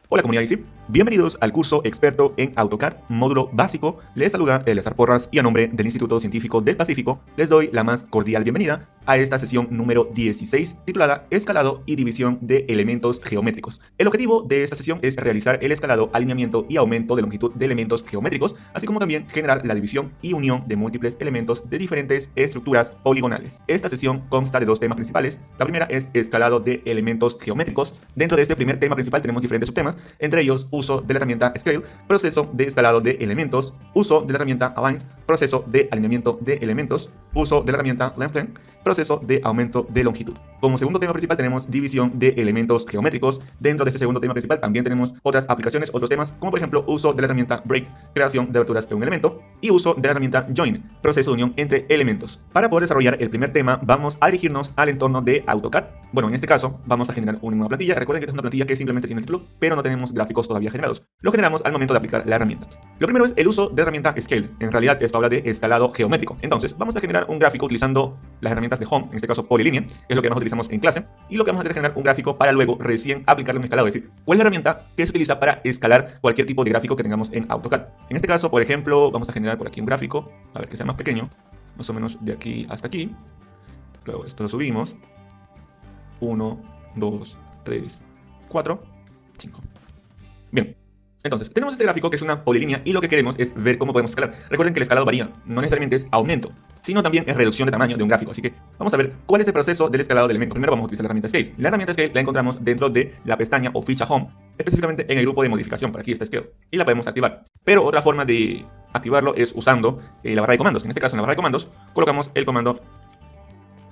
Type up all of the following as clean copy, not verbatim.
Hola comunidad ICIP, bienvenidos al curso experto en AutoCAD, módulo básico. Les saluda Eleazar Porras y a nombre del Instituto Científico del Pacífico les doy la más cordial bienvenida a esta sesión número 16 titulada Escalado y división de elementos geométricos. El objetivo de esta sesión es realizar el escalado, alineamiento y aumento de longitud de elementos geométricos, así como también generar la división y unión de múltiples elementos de diferentes estructuras poligonales. Esta sesión consta de dos temas principales. La primera es escalado de elementos geométricos. Dentro de este primer tema principal tenemos diferentes subtemas, entre ellos uso de la herramienta Scale, proceso de escalado de elementos, uso de la herramienta Align, proceso de alineamiento de elementos, uso de la herramienta Lengthen, proceso de aumento de longitud. Como segundo tema principal tenemos división de elementos geométricos. Dentro de este segundo tema principal también tenemos otras aplicaciones, otros temas, como por ejemplo uso de la herramienta Break, creación de aberturas en un elemento, y uso de la herramienta Join, proceso de unión entre elementos. Para poder desarrollar el primer tema vamos a dirigirnos al entorno de AutoCAD. Bueno, en este caso vamos a generar una nueva plantilla. Recuerden que esta es una plantilla que simplemente tiene el título, pero no tenemos gráficos todavía generados. Lo generamos al momento de aplicar la herramienta. Lo primero es el uso de la herramienta Scale. En realidad esto habla de escalado geométrico. Entonces vamos a generar un gráfico utilizando las herramientas de Home, en este caso polilínea, que es lo que más utilizamos en clase, y lo que vamos a hacer es generar un gráfico para luego recién aplicarle un escalado, es decir, cuál es la herramienta que se utiliza para escalar cualquier tipo de gráfico que tengamos en AutoCAD. En este caso, por ejemplo, vamos a generar por aquí un gráfico, a ver que sea más pequeño, más o menos de aquí hasta aquí. Luego esto lo subimos. 1, 2, 3, 4, 5. Bien. Entonces, tenemos este gráfico que es una polilínea y lo que queremos es ver cómo podemos escalar. Recuerden que el escalado varía, no necesariamente es aumento, sino también es reducción de tamaño de un gráfico. Así que vamos a ver cuál es el proceso del escalado de elementos. Primero vamos a utilizar la herramienta Scale. La herramienta Scale la encontramos dentro de la pestaña o ficha Home, específicamente en el grupo de modificación. Por aquí está Scale y la podemos activar. Pero otra forma de activarlo es usando la barra de comandos. En este caso, en la barra de comandos, colocamos el comando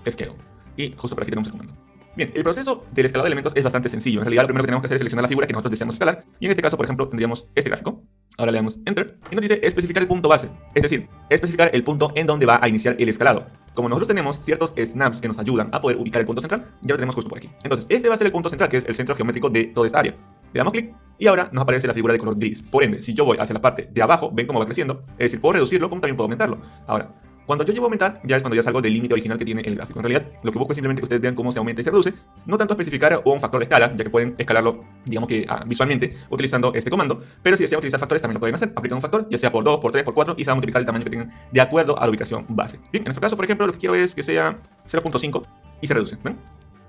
Scale. Y justo por aquí tenemos el comando. Bien, el proceso del escalado de elementos es bastante sencillo. En realidad lo primero que tenemos que hacer es seleccionar la figura que nosotros deseamos escalar. Y en este caso, por ejemplo, tendríamos este gráfico. Ahora le damos Enter y nos dice especificar el punto base. Es decir, especificar el punto en donde va a iniciar el escalado. Como nosotros tenemos ciertos snaps que nos ayudan a poder ubicar el punto central, ya lo tenemos justo por aquí. Entonces, este va a ser el punto central, que es el centro geométrico de toda esta área. Le damos clic y ahora nos aparece la figura de color gris. Por ende, si yo voy hacia la parte de abajo, ven cómo va creciendo. Es decir, puedo reducirlo como también puedo aumentarlo. Ahora, cuando yo llevo a aumentar, ya es cuando ya salgo del límite original que tiene el gráfico. En realidad, lo que busco es simplemente que ustedes vean cómo se aumenta y se reduce, no tanto especificar un factor de escala, ya que pueden escalarlo, digamos que visualmente, utilizando este comando, pero si desean utilizar factores también lo pueden hacer. Aplican un factor, ya sea por 2, por 3, por 4, y se va a multiplicar el tamaño que tengan de acuerdo a la ubicación base. Bien, en nuestro caso, por ejemplo, lo que quiero es que sea 0.5 y se reduce. ¿Ven?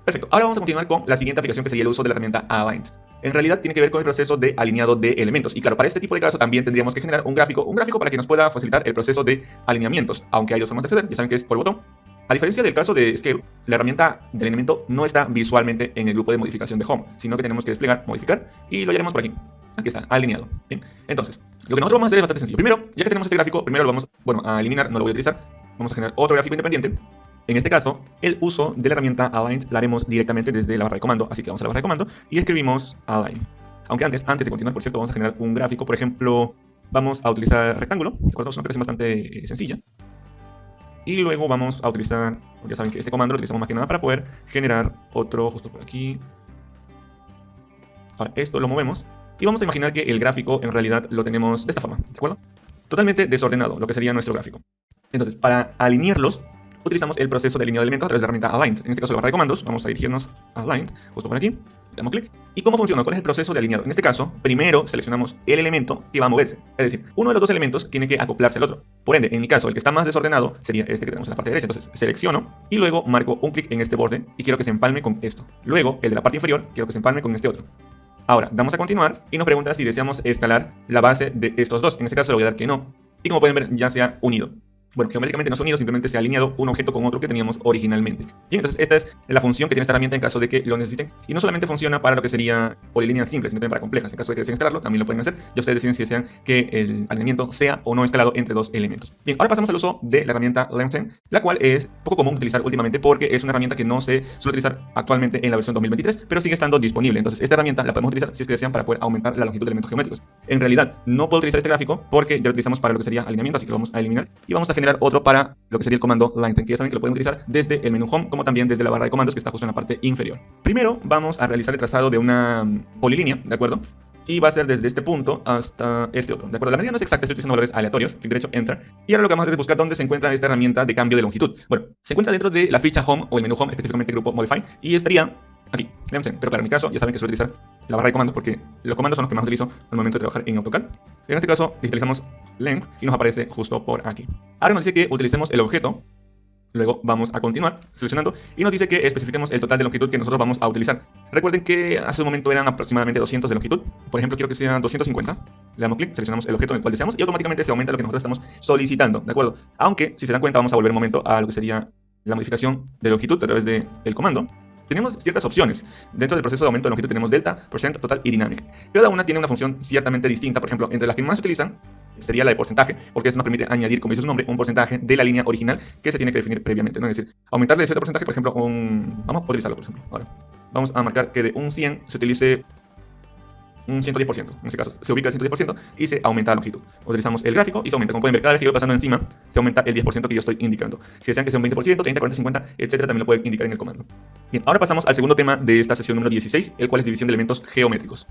Perfecto. Ahora vamos a continuar con la siguiente aplicación, que sería el uso de la herramienta Align. En realidad tiene que ver con el proceso de alineado de elementos. Y claro, para este tipo de caso también tendríamos que generar un gráfico para que nos pueda facilitar el proceso de alineamientos. Aunque hay dos formas de acceder, ya saben que es por botón. A diferencia del caso de Scale, la herramienta de alineamiento no está visualmente en el grupo de modificación de Home, sino que tenemos que desplegar, modificar, y lo hallaremos por aquí. Aquí está, alineado. Bien. Entonces, lo que nosotros vamos a hacer es bastante sencillo. Primero, ya que tenemos este gráfico, primero lo vamos, a eliminar, no lo voy a utilizar. Vamos a generar otro gráfico independiente. En este caso, el uso de la herramienta Align la haremos directamente desde la barra de comando, así que vamos a la barra de comando y escribimos Align. Aunque antes de continuar, por cierto, vamos a generar un gráfico. Por ejemplo, vamos a utilizar rectángulo, ¿de acuerdo? Es una aplicación bastante sencilla. Y luego vamos a utilizar, ya saben que este comando lo utilizamos más que nada para poder generar otro justo por aquí. Ahora, esto lo movemos y vamos a imaginar que el gráfico en realidad lo tenemos de esta forma, ¿de acuerdo? Totalmente desordenado, lo que sería nuestro gráfico. Entonces, para alinearlos, utilizamos el proceso de alineado de elementos a través de la herramienta Align. En este caso, la barra de comandos, vamos a dirigirnos a Align, justo por aquí, le damos clic. ¿Y cómo funciona? ¿Cuál es el proceso de alineado? En este caso, primero seleccionamos el elemento que va a moverse. Es decir, uno de los dos elementos tiene que acoplarse al otro. Por ende, en mi caso, el que está más desordenado sería este que tenemos en la parte derecha. Entonces, selecciono y luego marco un clic en este borde y quiero que se empalme con esto. Luego, el de la parte inferior, quiero que se empalme con este otro. Ahora, damos a continuar y nos pregunta si deseamos escalar la base de estos dos. En este caso, le voy a dar que no. Y como pueden ver, ya se ha unido. Bueno, geométricamente no son unidos, simplemente se ha alineado un objeto con otro que teníamos originalmente. Bien, entonces esta es la función que tiene esta herramienta en caso de que lo necesiten. Y no solamente funciona para lo que sería polilíneas simples, sino también para complejas. En caso de que deseen escalarlo, también lo pueden hacer. Ya ustedes deciden si desean que el alineamiento sea o no escalado entre dos elementos. Bien, ahora pasamos al uso de la herramienta Lengthen, la cual es poco común utilizar últimamente porque es una herramienta que no se suele utilizar actualmente en la versión 2023, pero sigue estando disponible. Entonces esta herramienta la podemos utilizar si es que desean para poder aumentar la longitud de elementos geométricos. En realidad, no puedo utilizar este gráfico porque ya lo utilizamos para lo que sería alineamiento, así que lo vamos a eliminar. Y vamos a generar otro para lo que sería el comando Lengthen, que ya saben que lo pueden utilizar desde el menú Home, como también desde la barra de comandos que está justo en la parte inferior. Primero vamos a realizar el trazado de una polilínea, ¿de acuerdo? Y va a ser desde este punto hasta este otro, ¿de acuerdo? La medida no es exacta, estoy utilizando valores aleatorios, clic derecho, Enter. Y ahora lo que vamos a hacer es buscar dónde se encuentra esta herramienta de cambio de longitud. Bueno, se encuentra dentro de la ficha Home o el menú Home, específicamente el grupo Modify, y estaría aquí. Pero claro, en mi caso ya saben que suelo utilizar la barra de comandos porque los comandos son los que más utilizo al momento de trabajar en AutoCAD. En este caso digitalizamos length y nos aparece justo por aquí. Ahora nos dice que utilicemos el objeto. Luego vamos a continuar seleccionando y nos dice que especifiquemos el total de longitud que nosotros vamos a utilizar. Recuerden que hace un momento eran aproximadamente 200 de longitud. Por ejemplo, quiero que sean 250. Le damos clic, seleccionamos el objeto en el cual deseamos y automáticamente se aumenta lo que nosotros estamos solicitando, ¿de acuerdo? Aunque, si se dan cuenta, vamos a volver un momento a lo que sería la modificación de longitud a través del comando. Tenemos ciertas opciones. Dentro del proceso de aumento de longitud tenemos delta, percent, total y dynamic. Cada una tiene una función ciertamente distinta. Por ejemplo, entre las que más se utilizan sería la de porcentaje, porque eso nos permite añadir, como dice su nombre, un porcentaje de la línea original que se tiene que definir previamente, ¿no? Es decir, aumentarle de cierto porcentaje, por ejemplo, vamos a utilizarlo, por ejemplo. Ahora, vamos a marcar que de un 100 se utilice un 110%. En este caso, se ubica el 110% y se aumenta la longitud. Utilizamos el gráfico y se aumenta. Como pueden ver, cada vez que yo voy pasando encima, se aumenta el 10% que yo estoy indicando. Si desean que sea un 20%, 30, 40, 50, etcétera, también lo pueden indicar en el comando. Bien, ahora pasamos al segundo tema de esta sesión número 16, el cual es división de elementos geométricos.